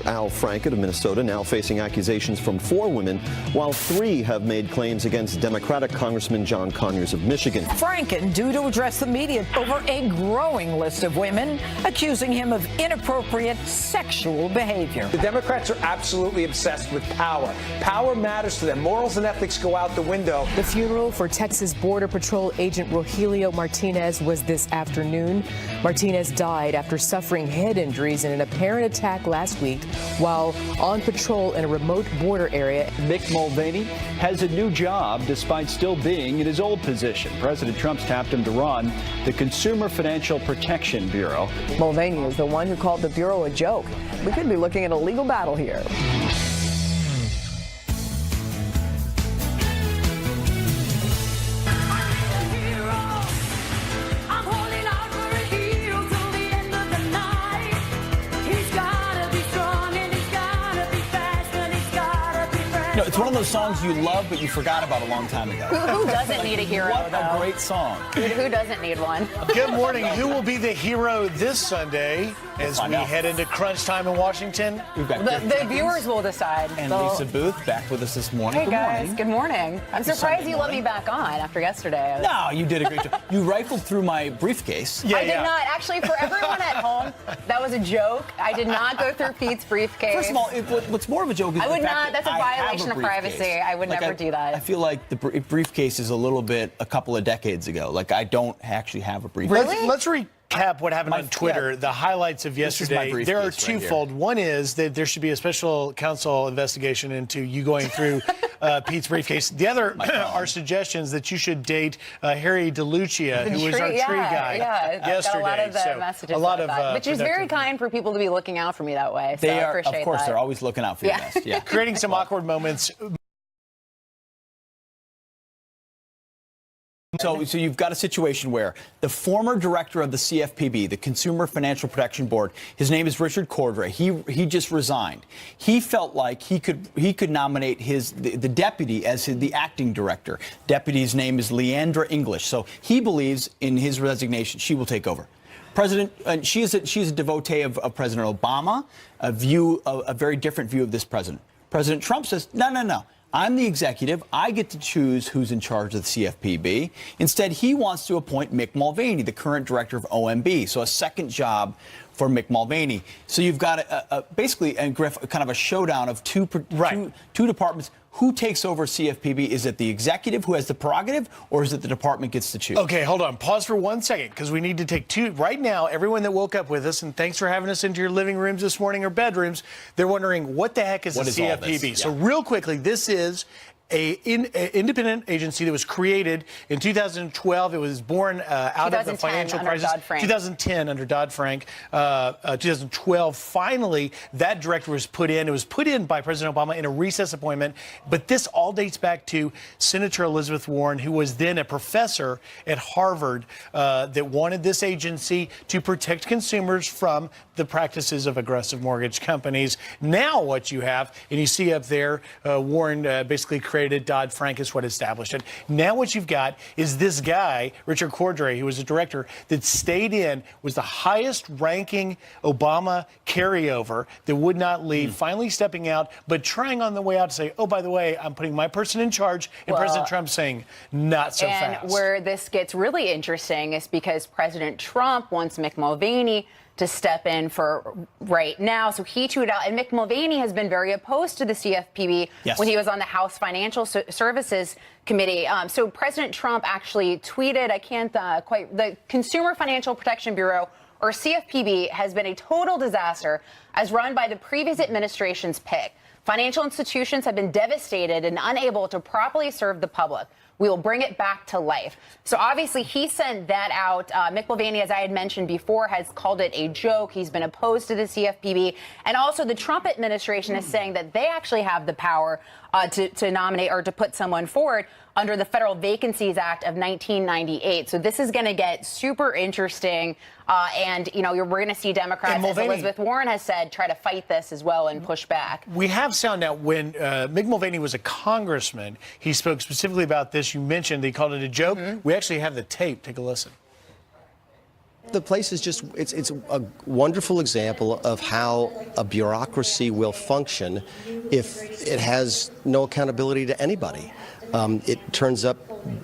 Senator Al Franken of Minnesota now facing accusations from 4 women, while 3 have made claims against Democratic Congressman John Conyers of Michigan. Franken due to address the media over a growing list of women accusing him of inappropriate sexual behavior. The Democrats are absolutely obsessed with power. Power matters to them. Morals and ethics go out the window. The funeral for Texas Border Patrol agent Rogelio Martinez was this afternoon. Martinez died after suffering head injuries in an apparent attack last week while on patrol in a remote border area. Mick Mulvaney has a new job despite still being in his old position. President Trump's tapped him to run the Consumer Financial Protection Bureau. Mulvaney is the one who called the Bureau a joke. We could be looking at a legal battle here. It's one of those songs you love, but you forgot about a long time ago. Who doesn't need a hero, What though? a great song. Who doesn't need one? Good morning. Who will be the hero this Sunday as we head into crunch time in Washington? We've got The viewers will decide. and Lisa Booth back with us this morning. Hey, Good guys. morning. Good morning. I'm surprised you let me back on after yesterday. No, you did a great job. You rifled through my briefcase. I did not. Actually, for everyone at home, that was a joke. I did not go through Pete's briefcase. First of all, what's more of a joke is I would the fact not. that That's a I have violation of briefcase. privacy. I would never do that. I feel like the briefcase is a couple of decades ago. Like, I don't actually have a briefcase. Really? Let's recap what happened on Twitter, the highlights of yesterday. There are twofold. One is that there should be a special counsel investigation into you going through Pete's briefcase. The other are suggestions that you should date Harry DeLucia, who was our tree guy yesterday. Got a lot of messages about that, which is very kind for people to be looking out for me that way. So They I are, appreciate of course, that. they're always looking out for you best. Yeah. Creating some awkward moments. So you've got a situation where the former director of the CFPB, the Consumer Financial Protection Board, his name is Richard Cordray. He just resigned. He felt like he could nominate the deputy as the acting director. Deputy's name is Leandra English. So he believes in his resignation she will take over. She's a devotee of President Obama, a very different view of this president. President Trump says, no. I'm the executive. I get to choose who's in charge of the CFPB. Instead, he wants to appoint Mick Mulvaney, the current director of OMB. So a second job for Mick Mulvaney. So you've got basically, and Griff, kind of a showdown of two departments. Who takes over CFPB? Is it the executive who has the prerogative, or is it the department gets to choose? Okay, hold on. Pause for 1 second, because we need to take two. Right now, everyone that woke up with us, and thanks for having us into your living rooms this morning or bedrooms, they're wondering, what the heck is the CFPB? Yeah. So real quickly, this is an independent agency that was created in 2012. It was born out of the financial crisis. 2010 under Dodd-Frank. 2012, finally, that director was put in. It was put in by President Obama in a recess appointment. But this all dates back to Senator Elizabeth Warren, who was then a professor at Harvard that wanted this agency to protect consumers from the practices of aggressive mortgage companies. Now what you have, and you see up there, Warren basically created Dodd-Frank is what established it. Now what you've got is this guy, Richard Cordray, who was a director that stayed in, was the highest ranking Obama carryover that would not leave, finally stepping out, but trying on the way out to say, oh, by the way, I'm putting my person in charge, and President Trump saying, not so fast. And where this gets really interesting is because President Trump wants Mick Mulvaney to step in for right now. So he tweeted out, and Mick Mulvaney has been very opposed to the CFPB when he was on the House Financial Services Committee. So President Trump actually tweeted, the Consumer Financial Protection Bureau, or CFPB, has been a total disaster as run by the previous administration's pick. Financial institutions have been devastated and unable to properly serve the public. We will bring it back to life. So obviously he sent that out. Mick Mulvaney, as I had mentioned before, has called it a joke. He's been opposed to the CFPB. And also the Trump administration is saying that they actually have the power to nominate or to put someone forward under the Federal Vacancies Act of 1998. So this is going to get super interesting. And, we're going to see Democrats, as Elizabeth Warren has said, try to fight this as well and push back. We have sound now when Mick Mulvaney was a congressman, he spoke specifically about this. You mentioned he called it a joke. We actually have the tape. Take a listen. The place is just, it's a wonderful example of how a bureaucracy will function if it has no accountability to anybody. It turns up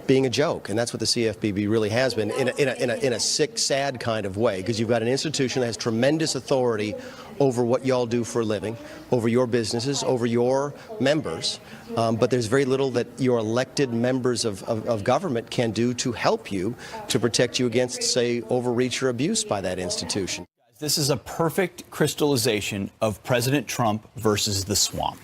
being a joke, and that's what the CFPB really has been in a sick, sad kind of way, because you've got an institution that has tremendous authority over what y'all do for a living, over your businesses, over your members, but there's very little that your elected members of government can do to help you, to protect you against, say, overreach or abuse by that institution. This is a perfect crystallization of President Trump versus the swamp.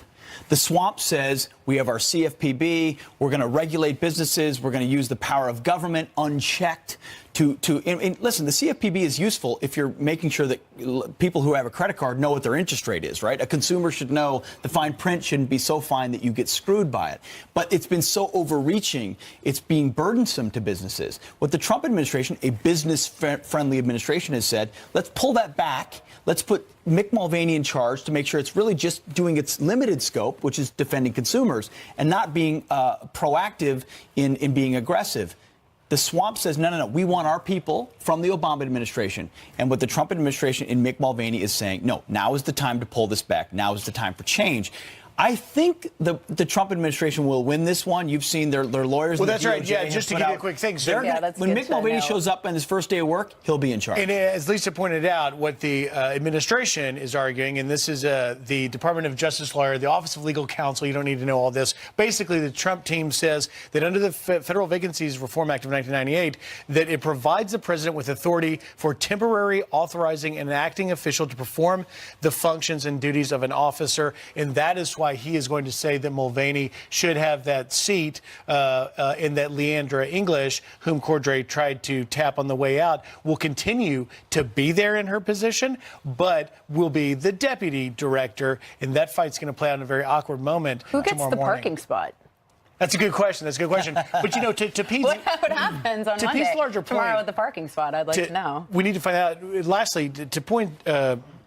The swamp says we have our CFPB, we're going to regulate businesses, we're going to use the power of government unchecked and listen, the CFPB is useful if you're making sure that people who have a credit card know what their interest rate is, right? A consumer should know the fine print shouldn't be so fine that you get screwed by it. But it's been so overreaching, it's being burdensome to businesses. What the Trump administration, a business-friendly administration, has said, let's pull that back. Let's put Mick Mulvaney in charge to make sure it's really just doing its limited scope, which is defending consumers, and not being proactive in being aggressive. The swamp says, no, we want our people from the Obama administration. And what the Trump administration in Mick Mulvaney is saying, no, now is the time to pull this back. Now is the time for change. I think the Trump administration will win this one. You've seen their lawyers. Well, that's right. Yeah, just to give you a quick thing. So when Mick Mulvaney shows up on his first day of work, he'll be in charge. And as Lisa pointed out, what the administration is arguing, and this is the Department of Justice lawyer, the Office of Legal Counsel, you don't need to know all this. Basically, the Trump team says that under the Federal Vacancies Reform Act of 1998, that it provides the president with authority for temporary authorizing an acting official to perform the functions and duties of an officer, and that is why he is going to say that Mulvaney should have that seat and that Leandra English, whom Cordray tried to tap on the way out, will continue to be there in her position, but will be the deputy director. And that fight's going to play out in a very awkward moment. Who gets the morning. parking spot? That's a good question. But, you know, to Pete's... What happens on Monday, Pete's larger point, tomorrow with the parking spot? I'd like to know. We need to find out. Lastly, to point...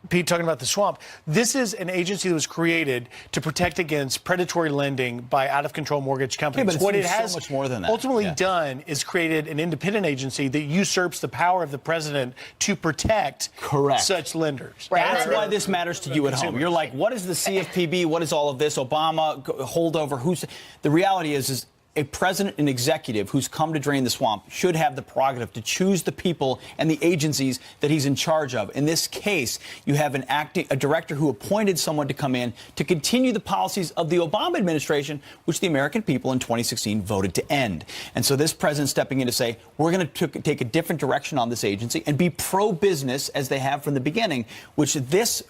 Pete, talking about the swamp, this is an agency that was created to protect against predatory lending by out-of-control mortgage companies. Yeah, but what it has so much more than that. Ultimately done is created an independent agency that usurps the power of the president to protect such lenders. Right. That's why this matters to you at home. You're like, what is the CFPB? What is all of this? Obama, holdover? The reality is a president and executive who's come to drain the swamp should have the prerogative to choose the people and the agencies that he's in charge of. In this case, you have a director who appointed someone to come in to continue the policies of the Obama administration, which the American people in 2016 voted to end. And so this president stepping in to say, we're going to take a different direction on this agency and be pro-business as they have from the beginning, which this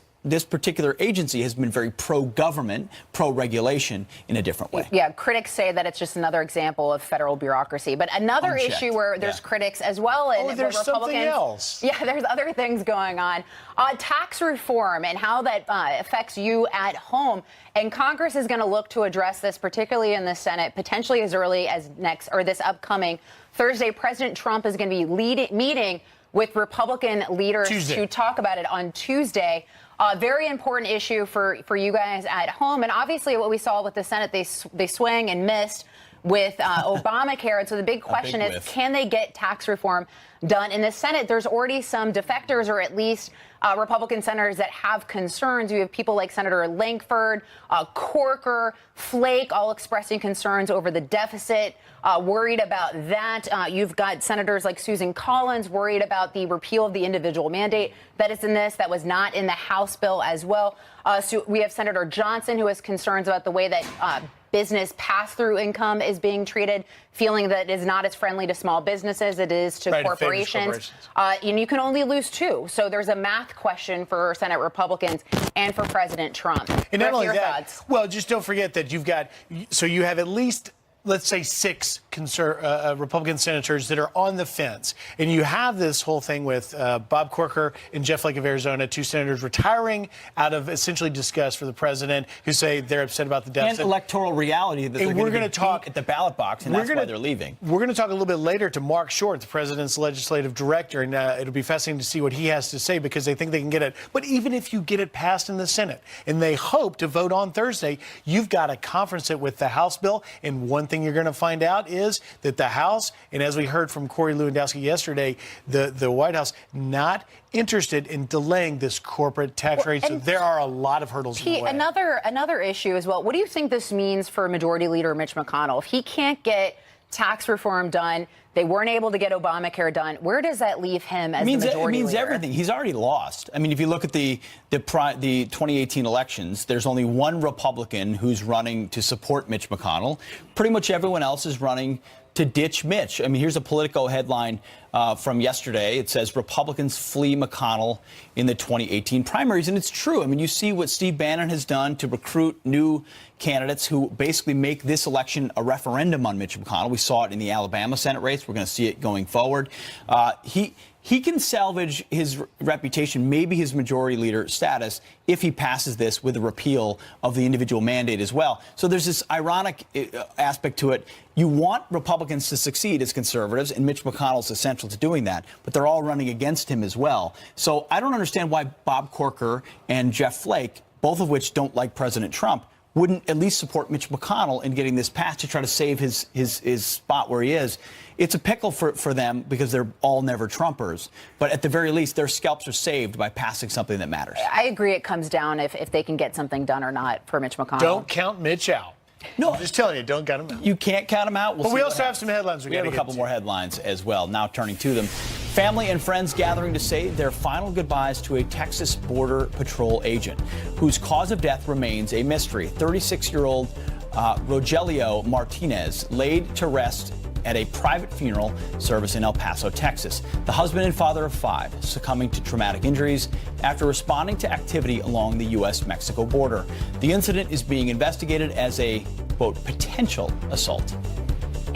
particular agency has been very pro-government, pro-regulation in a different way. Yeah, critics say that it's just another example of federal bureaucracy. But another issue where there's critics as well, and there's something else. Yeah, there's other things going on. Tax reform and how that affects you at home. And Congress is going to look to address this, particularly in the Senate, potentially as early as this upcoming Thursday. President Trump is going to be meeting with Republican leaders to talk about it on Tuesday. Very important issue for you guys at home. And obviously what we saw with the Senate, they swing and missed with Obamacare. And so the big question is, can they get tax reform done in the Senate? There's already some defectors, or at least Republican senators that have concerns. You have people like Senator Lankford, Corker, Flake, all expressing concerns over the deficit, worried about that. You've got senators like Susan Collins worried about the repeal of the individual mandate that is in this, that was not in the House bill as well. So we have Senator Johnson, who has concerns about the way that business pass-through income is being treated, feeling that it is not as friendly to small businesses as it is to corporations. And you can only lose two. So there's a math question for Senate Republicans and for President Trump. And not only that, well, just don't forget that you have at least, let's say, 6 Republican senators that are on the fence. And you have this whole thing with Bob Corker and Jeff Flake of Arizona, 2 senators retiring out of essentially disgust for the president, who say they're upset about the deficit. And electoral reality that they're going to talk at the ballot box, and that's why they're leaving. We're going to talk a little bit later to Mark Short, the president's legislative director, and it'll be fascinating to see what he has to say, because they think they can get it. But even if you get it passed in the Senate, and they hope to vote on Thursday, you've got to conference it with the House bill. And one thing thing you're going to find out is that the House, and as we heard from Corey Lewandowski yesterday, the White House not interested in delaying this corporate tax rate. So there are a lot of hurdles in the way. Another issue as well. What do you think this means for Majority Leader Mitch McConnell? If he can't get tax reform done, they weren't able to get Obamacare done, where does that leave him as the majority leader? Everything. He's already lost. I mean, if you look at the 2018 elections, there's only one Republican who's running to support Mitch McConnell. Pretty much everyone else is running to ditch Mitch. I mean, here's a Politico headline from yesterday. It says Republicans flee McConnell in the 2018 primaries. And it's true. I mean, you see what Steve Bannon has done to recruit new candidates who basically make this election a referendum on Mitch McConnell. We saw it in the Alabama Senate race. We're going to see it going forward. He can salvage his reputation, maybe his majority leader status, if he passes this with a repeal of the individual mandate as well. So there's this ironic aspect to it. You want Republicans to succeed as conservatives, and Mitch McConnell's essential to doing that, but they're all running against him as well. So I don't understand why Bob Corker and Jeff Flake, both of which don't like President Trump, wouldn't at least support Mitch McConnell in getting this passed to try to save his spot where he is. It's a pickle for them because they're all never Trumpers. But at the very least, their scalps are saved by passing something that matters. I agree it comes down if they can get something done or not for Mitch McConnell. Don't count Mitch out. No, I'm just telling you, don't count him out. You can't count him out. But we also have some headlines we have a couple more headlines as well. Now turning to them. Family and friends gathering to say their final goodbyes to a Texas Border Patrol agent whose cause of death remains a mystery. 36-year-old Rogelio Martinez laid to rest at a private funeral service in El Paso, Texas. The husband and father of 5 succumbing to traumatic injuries after responding to activity along the U.S.-Mexico border. The incident is being investigated as a, quote, potential assault.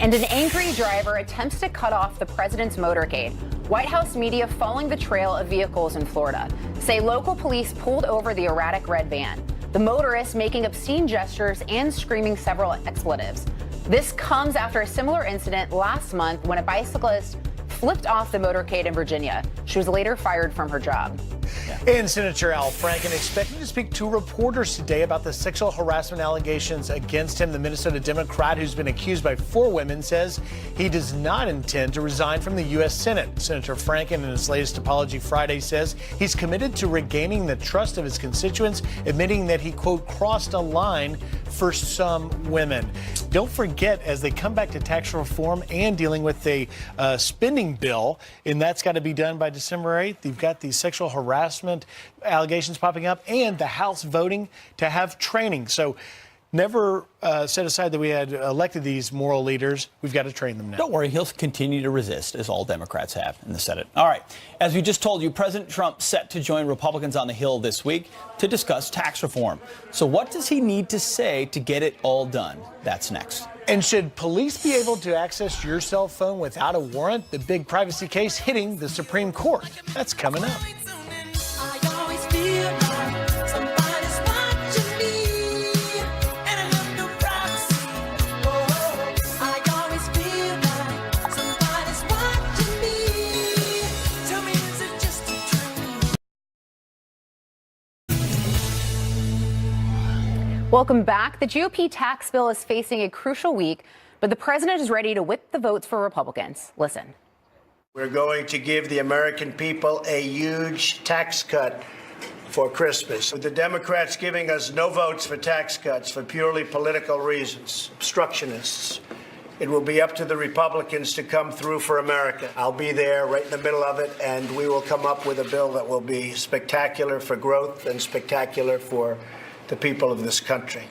And an angry driver attempts to cut off the president's motorcade. White House media following the trail of vehicles in Florida say local police pulled over the erratic red van. The motorist making obscene gestures and screaming several expletives. This comes after a similar incident last month when a bicyclist flipped off the motorcade in Virginia. She was later fired from her job. And Senator Al Franken expected to speak to reporters today about the sexual harassment allegations against him. The Minnesota Democrat, who's been accused by 4 women, says he does not intend to resign from the U.S. Senate. Senator Franken, in his latest apology Friday, says he's committed to regaining the trust of his constituents, admitting that he, quote, crossed a line for some women. Don't forget, as they come back to tax reform and dealing with a spending bill, and that's got to be done by December 8th, you've got these sexual harassment allegations popping up and the House voting to have training. So never set aside that we had elected these moral leaders. We've got to train them now. Don't worry, he'll continue to resist, as all Democrats have in the Senate. All right. As we just told you, President Trump set to join Republicans on the Hill this week to discuss tax reform. So what does he need to say to get it all done? That's next. And should police be able to access your cell phone without a warrant? The big privacy case hitting the Supreme Court. That's coming up. Welcome back. The GOP tax bill is facing a crucial week, but the president is ready to whip the votes for Republicans. Listen. We're going to give the American people a huge tax cut for Christmas. With the Democrats giving us no votes for tax cuts for purely political reasons, obstructionists, it will be up to the Republicans to come through for America. I'll be there right in the middle of it, and we will come up with a bill that will be spectacular for growth and spectacular for the people of this country.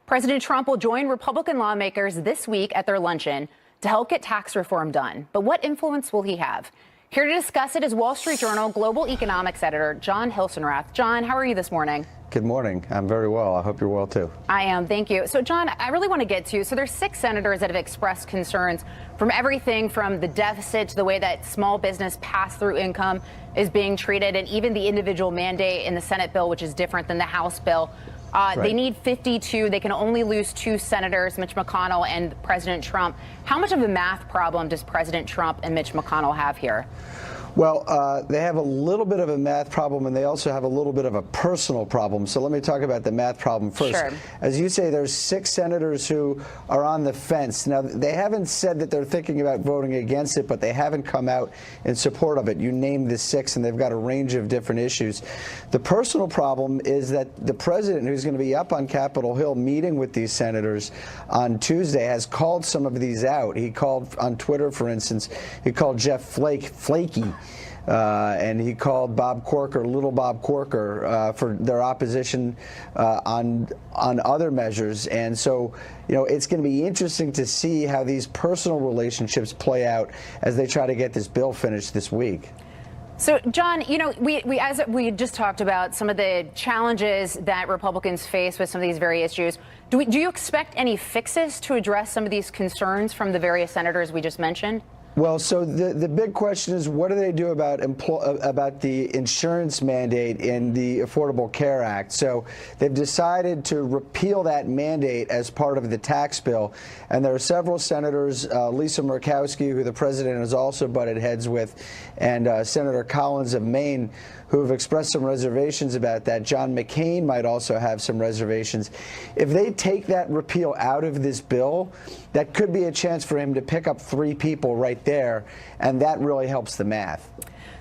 President Trump will join Republican lawmakers this week at their luncheon to help get tax reform done. But what influence will he have? Here to discuss it is Wall Street Journal global economics editor John Hilsenrath. John, how are you this morning? Good morning. I'm very well. I hope you're well, too. I am. Thank you. So, John, I really want to get to, so there's 6 senators that have expressed concerns from everything from the deficit to the way that small business pass-through income is being treated, and even the individual mandate in the Senate bill, which is different than the House bill. Right. They need 52. They can only lose 2 senators, Mitch McConnell and President Trump. How much of a math problem does President Trump and Mitch McConnell have here? Well, they have a little bit of a math problem, and they also have a little bit of a personal problem. So let me talk about the math problem first. Sure. As you say, there's 6 senators who are on the fence. Now, they haven't said that they're thinking about voting against it, but they haven't come out in support of it. You named the 6, and they've got a range of different issues. The personal problem is that the president, who's going to be up on Capitol Hill meeting with these senators on Tuesday, has called some of these out. He called on Twitter, for instance, he called Jeff Flake flaky. And he called Bob Corker, little Bob Corker, for their opposition on other measures. And so, you know, it's going to be interesting to see how these personal relationships play out as they try to get this bill finished this week. So, John, you know, as we just talked about some of the challenges that Republicans face with some of these various issues. Do you expect any fixes to address some of these concerns from the various senators we just mentioned? Well, so the big question is, what do they do about the insurance mandate in the Affordable Care Act? So they've decided to repeal that mandate as part of the tax bill. And there are several senators, Lisa Murkowski, who the president has also butted heads with, and Senator Collins of Maine, who have expressed some reservations about that. John McCain might also have some reservations. If they take that repeal out of this bill, that could be a chance for him to pick up 3 people right there, and that really helps the math.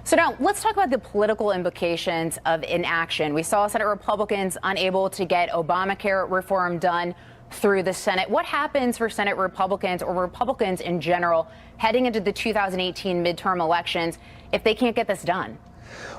So now let's talk about the political implications of inaction. We saw Senate Republicans unable to get Obamacare reform done through the Senate. What happens for Senate Republicans or Republicans in general heading into the 2018 midterm elections if they can't get this done?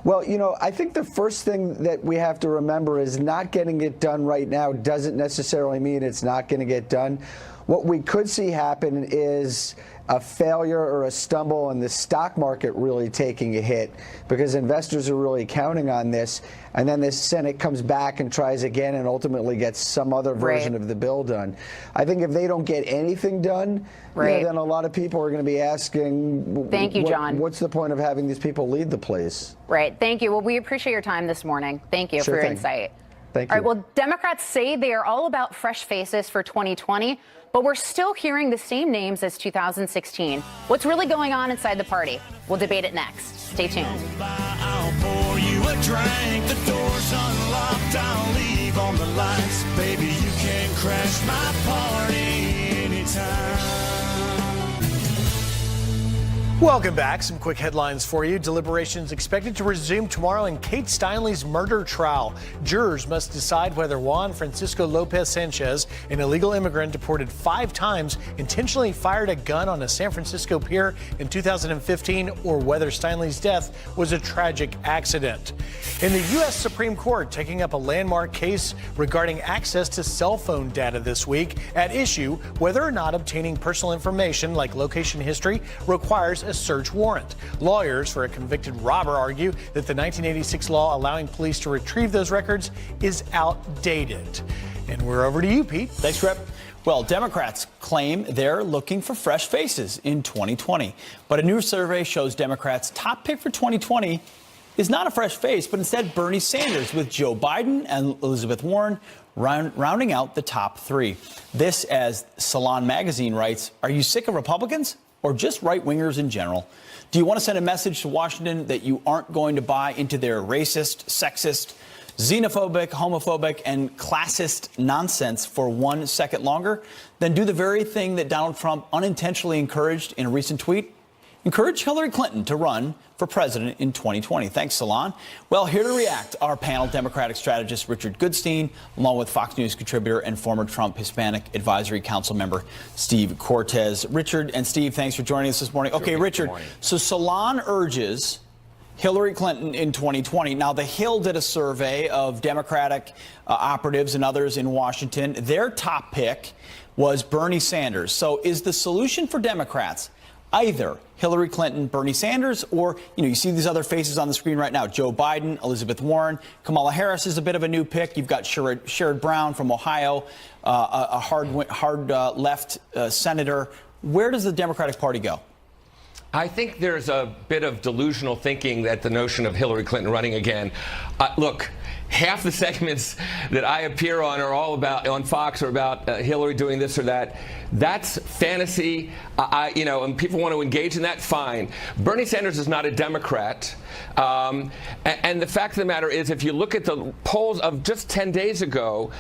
Well, you know, I think the first thing that we have to remember is not getting it done right now doesn't necessarily mean it's not going to get done. What we could see happen is a failure or a stumble in the stock market really taking a hit because investors are really counting on this. And then the Senate comes back and tries again and ultimately gets some other version of the bill done. I think if they don't get anything done, you know, then a lot of people are going to be asking, Thank you, John. What's the point of having these people lead the place? Right. Thank you. Well, we appreciate your time this morning. Thank you for your insight. Thank you. All right. Well, Democrats say they are all about fresh faces for 2020, but we're still hearing the same names as 2016. What's really going on inside the party? We'll debate it next. Stay tuned. I'll pour you a drink. The door's unlocked. I'll leave on the lights. Baby, you can crash my party anytime. Welcome back. Some quick headlines for you. Deliberations expected to resume tomorrow in Kate Steinle's murder trial. Jurors must decide whether Juan Francisco Lopez Sanchez, an illegal immigrant deported 5 times, intentionally fired a gun on a San Francisco pier in 2015, or whether Steinle's death was a tragic accident. In the U.S. Supreme Court, taking up a landmark case regarding access to cell phone data this week, at issue whether or not obtaining personal information like location history requires a search warrant. Lawyers for a convicted robber argue that the 1986 law allowing police to retrieve those records is outdated. And we're over to you, Pete. Thanks, Rep. Well, Democrats claim they're looking for fresh faces in 2020. But a new survey shows Democrats' top pick for 2020 is not a fresh face, but instead Bernie Sanders, with Joe Biden and Elizabeth Warren rounding out the top 3. This, as Salon magazine writes, are you sick of Republicans? Or just right-wingers in general? Do you want to send a message to Washington that you aren't going to buy into their racist, sexist, xenophobic, homophobic, and classist nonsense for 1 second longer? Then do the very thing that Donald Trump unintentionally encouraged in a recent tweet. Encourage Hillary Clinton to run for president in 2020. Thanks, Salon. Well, here to react, our panel Democratic strategist Richard Goodstein, along with Fox News contributor and former Trump Hispanic Advisory Council member Steve Cortez. Richard and Steve, thanks for joining us this morning. Okay, Richard, so Salon urges Hillary Clinton in 2020. Now, The Hill did a survey of Democratic operatives and others in Washington. Their top pick was Bernie Sanders. So is the solution for Democrats either Hillary Clinton, Bernie Sanders, or, you know, you see these other faces on the screen right now, Joe Biden, Elizabeth Warren, Kamala Harris is a bit of a new pick. You've got Sherrod Brown from Ohio, a hard left senator. Where does the Democratic Party go? I think there's a bit of delusional thinking that the notion of Hillary Clinton running again. Look, half the segments that I appear on are all about, on Fox, are about Hillary doing this or that. That's fantasy, and people want to engage in that, fine. Bernie Sanders is not a Democrat. And the fact of the matter is, if you look at the polls of just 10 days ago,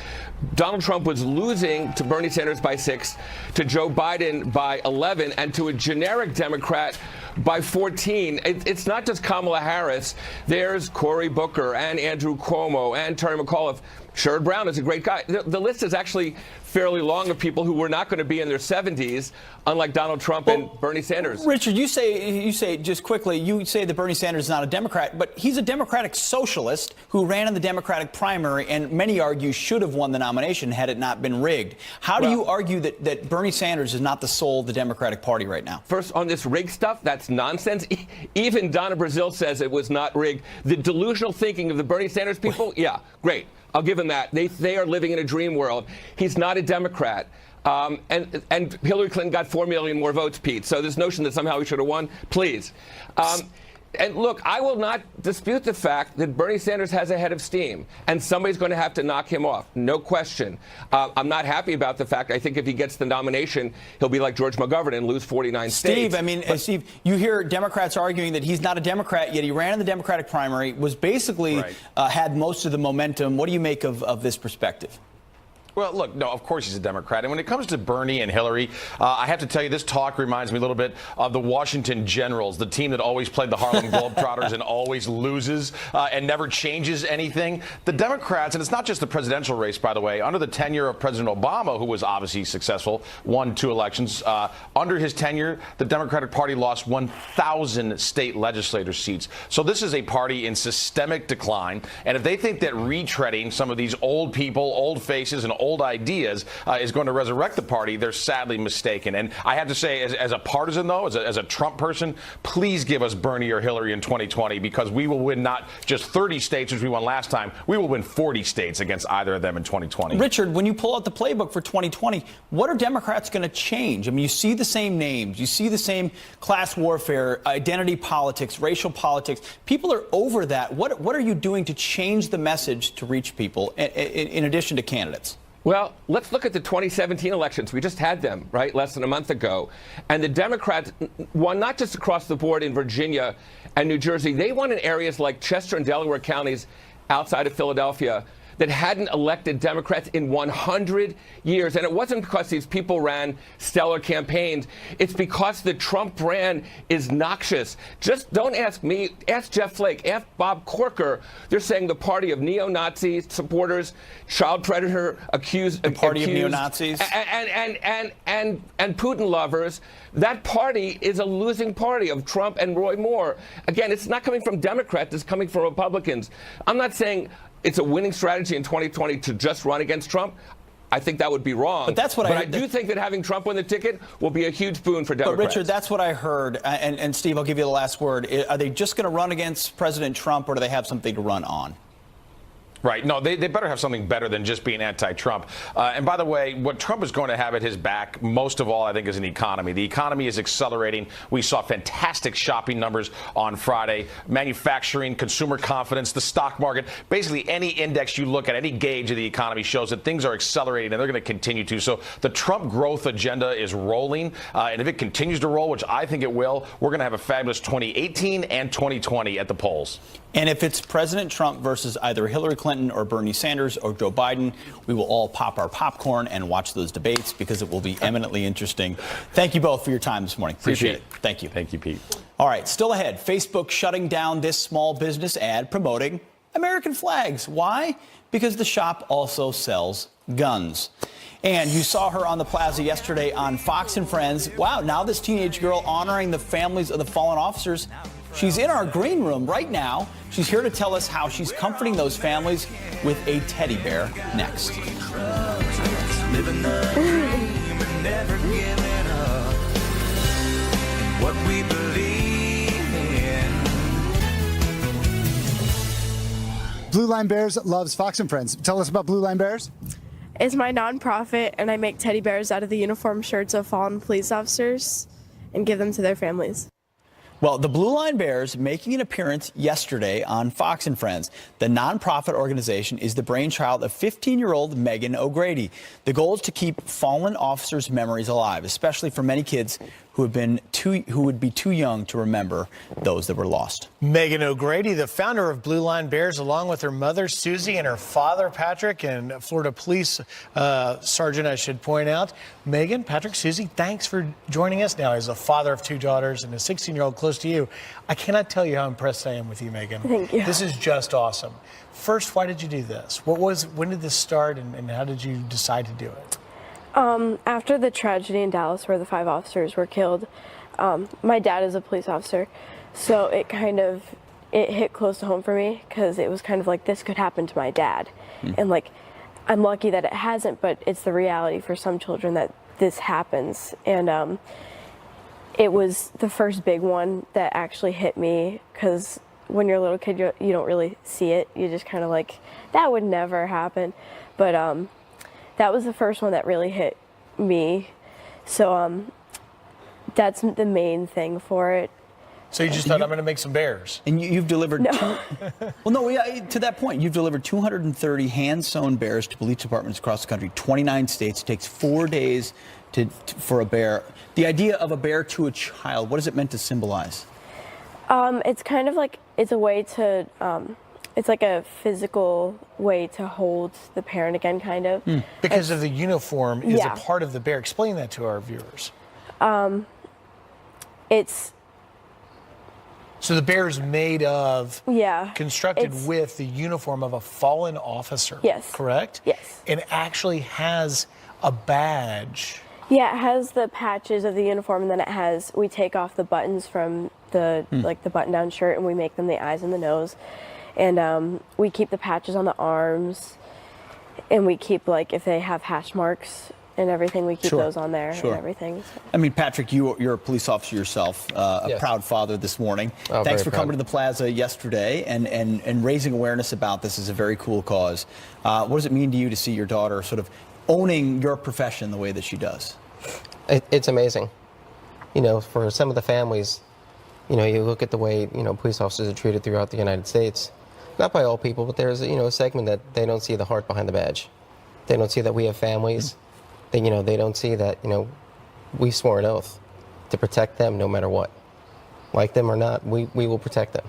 Donald Trump was losing to Bernie Sanders by 6, to Joe Biden by 11, and to a generic Democrat by 14. It's not just Kamala Harris. There's Cory Booker and Andrew Cuomo and Terry McAuliffe. Sherrod Brown is a great guy. The list is actually fairly long of people who were not going to be in their 70s, unlike Donald Trump and Bernie Sanders. Richard, you say just quickly, you say that Bernie Sanders is not a Democrat, but he's a Democratic socialist who ran in the Democratic primary and many argue should have won the nomination had it not been rigged. How do you argue that Bernie Sanders is not the soul of the Democratic Party right now? First, on this rigged stuff, that's nonsense. Even Donna Brazile says it was not rigged. The delusional thinking of the Bernie Sanders people, yeah, great. I'll give him that. They are living in a dream world. He's not a Democrat. And Hillary Clinton got 4 million more votes, Pete. So this notion that somehow he should have won, please. And look, I will not dispute the fact that Bernie Sanders has a head of steam, and somebody's going to have to knock him off, no question. I'm not happy about the fact. I think if he gets the nomination, he'll be like George McGovern and lose 49 states. Steve, you hear Democrats arguing that he's not a Democrat, yet he ran in the Democratic primary, was basically had most of the momentum. What do you make of this perspective? Well, look, no, of course he's a Democrat. And when it comes to Bernie and Hillary, I have to tell you, this talk reminds me a little bit of the Washington Generals, the team that always played the Harlem Globetrotters and always loses and never changes anything. The Democrats, and it's not just the presidential race, by the way, under the tenure of President Obama, who was obviously successful, won 2 elections, under his tenure, the Democratic Party lost 1,000 state legislator seats. So this is a party in systemic decline. And if they think that retreading some of these old people, old faces, and old ideas is going to resurrect the party, they're sadly mistaken. And I have to say, as a partisan, though, as a Trump person, please give us Bernie or Hillary in 2020, because we will win not just 30 states, which we won last time. We will win 40 states against either of them in 2020. Richard, when you pull out the playbook for 2020, what are Democrats going to change? I mean, you see the same names. You see the same class warfare, identity politics, racial politics. People are over that. What are you doing to change the message to reach people in addition to candidates? Well, let's look at the 2017 elections. We just had them, right, less than a month ago. And the Democrats won not just across the board in Virginia and New Jersey. They won in areas like Chester and Delaware counties outside of Philadelphia that hadn't elected Democrats in 100 years. And it wasn't because these people ran stellar campaigns. It's because the Trump brand is noxious. Just don't ask me. Ask Jeff Flake. Ask Bob Corker. They're saying the party of neo-Nazi supporters, child predator accused. The party of neo-Nazis? And Putin lovers. That party is a losing party of Trump and Roy Moore. Again, it's not coming from Democrats. It's coming from Republicans. I'm not saying it's a winning strategy in 2020 to just run against Trump. I think that would be wrong. But that's what I do think that having Trump win the ticket will be a huge boon for Democrats. But Richard, that's what I heard. And Steve, I'll give you the last word. Are they just going to run against President Trump, or do they have something to run on? Right. No, they better have something better than just being anti-Trump. And by the way, what Trump is going to have at his back, most of all, I think, is an economy. The economy is accelerating. We saw fantastic shopping numbers on Friday. Manufacturing, consumer confidence, the stock market, basically any index you look at, any gauge of the economy shows that things are accelerating, and they're going to continue to. So the Trump growth agenda is rolling. And if it continues to roll, which I think it will, we're going to have a fabulous 2018 and 2020 at the polls. And if it's President Trump versus either Hillary Clinton or Bernie Sanders or Joe Biden, we will all pop our popcorn and watch those debates, because it will be eminently interesting. Thank you both for your time this morning. Appreciate it. Thank you. Thank you, Pete. All right, still ahead. Facebook shutting down this small business ad promoting American flags. Why? Because the shop also sells guns. And you saw her on the plaza yesterday on Fox and Friends. Wow, now this teenage girl honoring the families of the fallen officers. She's in our green room right now. She's here to tell us how she's comforting those families with a teddy bear next. What we believe in. Blue Line Bears loves Fox and Friends. Tell us about Blue Line Bears. It's my nonprofit, and I make teddy bears out of the uniform shirts of fallen police officers and give them to their families. Well, the Blue Line Bears making an appearance yesterday on Fox and Friends. The nonprofit organization is the brainchild of 15-year-old Megyn O'Grady. The goal is to keep fallen officers' memories alive, especially for many kids who would be too young to remember those that were lost. Megyn O'Grady, the founder of Blue Line Bears, along with her mother, Susie, and her father, Patrick, and Florida Police Sergeant, I should point out. Megyn, Patrick, Susie, thanks for joining us now as a father of 2 daughters and a 16-year-old close to you. I cannot tell you how impressed I am with you, Megyn. Thank you. This is just awesome. First, why did you do this? When did this start, and how did you decide to do it? After the tragedy in Dallas where the 5 officers were killed, my dad is a police officer, so it hit close to home for me because it was kind of like this could happen to my dad. And like, I'm lucky that it hasn't, but it's the reality for some children that this happens. And it was the first big one that actually hit me because when you're a little kid, you don't really see it. You just kind of like, that would never happen. But that was the first one that really hit me. So that's the main thing for it. So you just thought, I'm going to make some bears. And you've delivered to that point, you've delivered 230 hand-sewn bears to police departments across the country, 29 states. It takes 4 days for a bear. The idea of a bear to a child, what is it meant to symbolize? It's kind of like, it's a way to, it's like a physical way to hold the parent again, kind of. Because of the uniform is a part of the bear. Explain that to our viewers. So the bear is made of, constructed with the uniform of a fallen officer. Yes. Correct? Yes. And actually has a badge. Yeah, it has the patches of the uniform, and then we take off the buttons from the the button-down shirt, and we make them the eyes and the nose. And we keep the patches on the arms, and we keep, like, if they have hash marks and everything, we keep those on there and everything. I mean, Patrick, you're a police officer yourself, a proud father this morning. Thanks for coming to the plaza yesterday and raising awareness about this is a very cool cause. What does it mean to you to see your daughter sort of owning your profession the way that she does? It's amazing. You know, for some of the families, you know, you look at the way, you know, police officers are treated throughout the United States. Not by all people, but there's, you know, a segment that they don't see the heart behind the badge. They don't see that we have families. They, you know, they don't see that, you know, we swore an oath to protect them no matter what. Like them or not, we will protect them.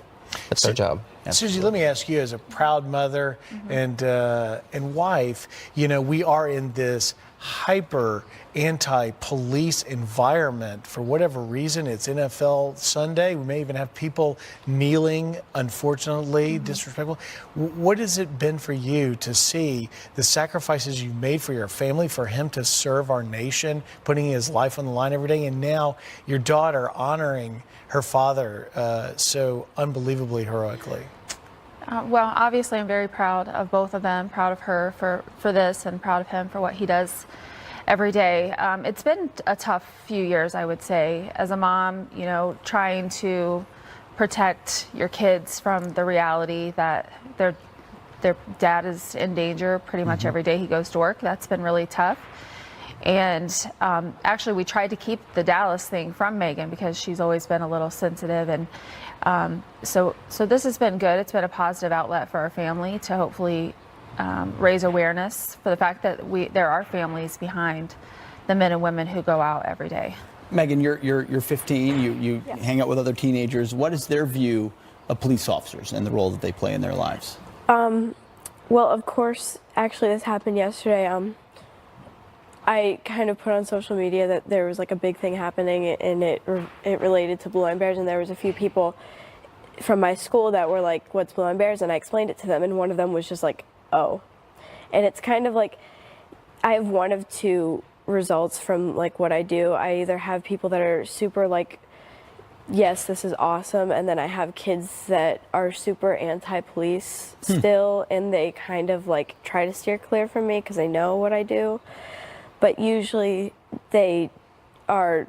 That's our job. Susie, let me ask you, as a proud mother and wife, you know, we are in this hyper anti-police environment. For whatever reason, it's NFL Sunday. We may even have people kneeling, unfortunately, disrespectful. What has it been for you to see the sacrifices you made for your family, for him to serve our nation, putting his life on the line every day, and now your daughter honoring her father so unbelievably heroically? Well, obviously, I'm very proud of both of them, proud of her for this, and proud of him for what he does every day. It's been a tough few years, I would say, as a mom, you know, trying to protect your kids from the reality that their dad is in danger pretty much every day he goes to work. That's been really tough. And actually, we tried to keep the Dallas thing from Megyn because she's always been a little sensitive. And so this has been good. It's been a positive outlet for our family to hopefully raise awareness for the fact that there are families behind the men and women who go out every day. Megyn, you're 15. You hang out with other teenagers. What is their view of police officers and the role that they play in their lives? Well, of course, actually, this happened yesterday. I kind of put on social media that there was like a big thing happening, and it related to Blue Line Bears, and there was a few people from my school that were like, "What's Blue Line Bears?" And I explained it to them, and one of them was just like, "Oh." And it's kind of like I have one of two results from like what I do. I either have people that are super like, yes, this is awesome, and then I have kids that are super anti-police still, and they kind of like try to steer clear from me because they know what I do. But usually they are,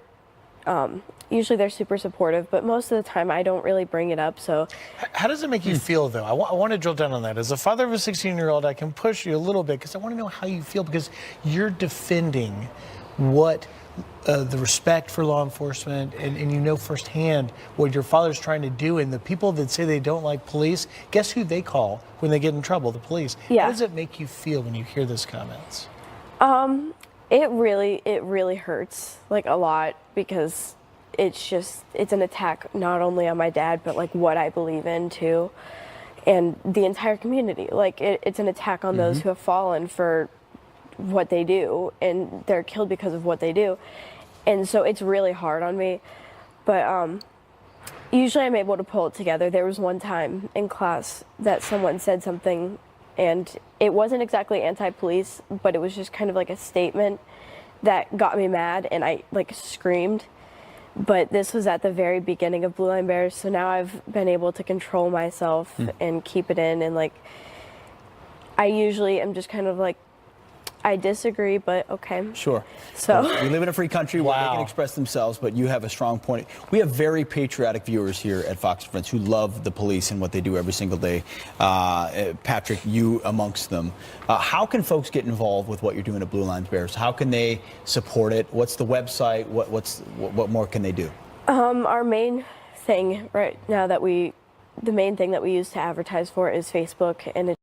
usually they're super supportive, but most of the time I don't really bring it up. So, how does it make you feel, though? I want to drill down on that. As a father of a 16-year-old, I can push you a little bit because I want to know how you feel, because you're defending what the respect for law enforcement, and you know firsthand what your father's trying to do. And the people that say they don't like police, guess who they call when they get in trouble? The police. Yeah. How does it make you feel when you hear those comments? It really hurts, like, a lot, because it's an attack not only on my dad, but like what I believe in too, and the entire community. Like, it's an attack on those who have fallen for what they do, and they're killed because of what they do. And so it's really hard on me, but usually I'm able to pull it together. There was one time in class that someone said something, and it wasn't exactly anti-police, but it was just kind of like a statement that got me mad, and I like screamed. But this was at the very beginning of Blue Line Bears, so now I've been able to control myself and keep it in, and like I usually am just kind of like, I disagree, but okay. Sure. So we live in a free country where they can express themselves, but you have a strong point. We have very patriotic viewers here at Fox and Friends who love the police and what they do every single day. Patrick, you amongst them. How can folks get involved with what you're doing at Blue Line Bears? How can they support it? What's the website? What more can they do? Our main thing right now the main thing that we use to advertise for is Facebook, and